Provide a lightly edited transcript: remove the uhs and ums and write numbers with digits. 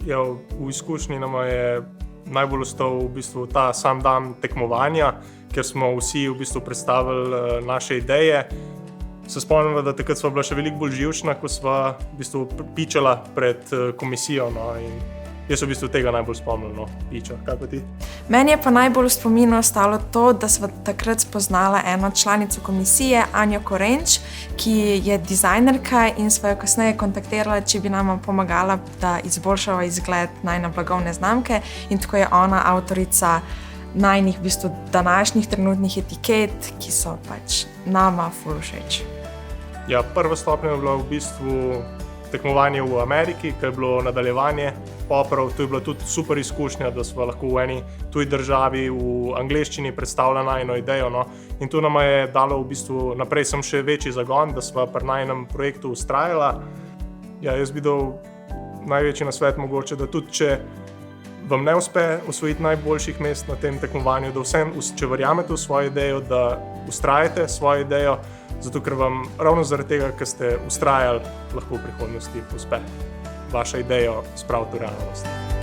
Ja, v izkušnji nama je najbolj ostal v bistvu ta sam dan tekmovanja, kjer smo vsi v bistvu predstavili naše ideje. Se spomnim, da takrat sva bila še veliko bolj živčna, ko sva v bistvu pičala pred komisijo, no, in jaz v bistvu tega najbolj spomnil, no, piča. Kaj pa ti? Meni je pa najbolj v spominu ostalo to, da sva takrat spoznala eno članico komisije, Anjo Korenč, ki je dizajnerka in sva jo kasneje kontaktirala, če bi nama pomagala, da izboljšava izgled najine blagovne znamke, in tako je ona avtorica najnih v bistvu današnjih trenutnih etiket, ki so pač nama ful všeč. Ja, prva stopnja je bila v bistvu tekmovanje v Ameriki, ki je bilo nadaljevanje poprav. To je bila tudi super izkušnja, da smo lahko v eni tuji državi v angleščini predstavljali najino idejo, no. In to nama je dalo v bistvu naprej sem še večji zagon, da sva pri najinem projektu vztrajala. Ja, jaz bi dal največji nasvet mogoče, da tudi če vam ne uspe osvojiti najboljših mest na tem tekmovanju, da vsem, če verjamete v svojo idejo, da vztrajate svojo idejo, zato ker vam ravno zaradi tega, ker ste vztrajali, lahko v prihodnosti uspe vaša idejo spraviti v realnost.